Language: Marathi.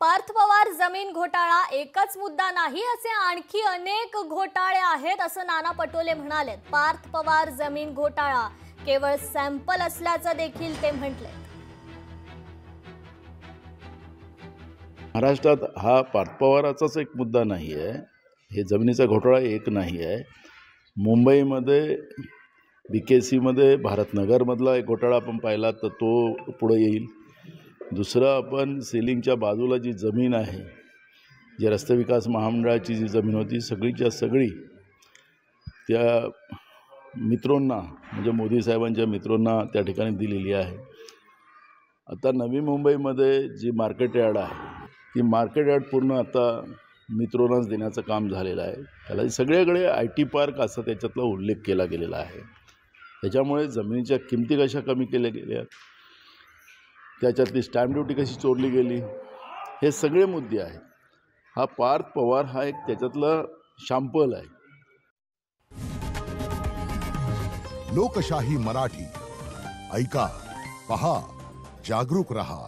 पार्थ पवार जमीन घोटाळा एकच मुद्दा नाही, असे आणखी अनेक घोटाळे आहेत असं नाना पटोले म्हणाले। पार्थ पवार जमीन घोटाळा केवळ सॅम्पल असल्याचं देखील ते म्हटले। महाराष्ट्रात हा पार्थ पवाराचाच एक मुद्दा नाही आहे, हे जमिनीचा घोटाळा एक नाही आहे। मुंबईमध्ये BKC मध्ये भारतनगरमधला एक घोटाळा आपण पाहिला तर तो पुढे येईल। दुसरा आपण सीलिंगच्या बाजूला जी जमीन आहे, जी रस्ते विकास महामंडळाची जी जमीन होती सगळीच्या सगळी त्या मित्रांना म्हणजे मोदी साहेबांच्या मित्रांना त्या ठिकाणी दिलेली आहे। आता नवी मुंबईमध्ये जी मार्केट यार्ड आहे ती मार्केट यार्ड पूर्ण आता मित्रांनाच देण्याचं काम झालेलं आहे। त्याला सगळीकडे IT पार्क असं त्याच्यातला उल्लेख केला गेलेला आहे। त्याच्यामुळे जमिनीच्या किमती कशा कमी केल्या गेल्या, त्याच्यातली स्टॅम्प ड्युटी कशी चोरली गेली, हे सगळे मुद्दे आहेत। हा पार्थ पवार हा एक त्याच्यातला शॅम्पल आहे। लोकशाही मराठी ऐका, पहा, जागरूक रहा।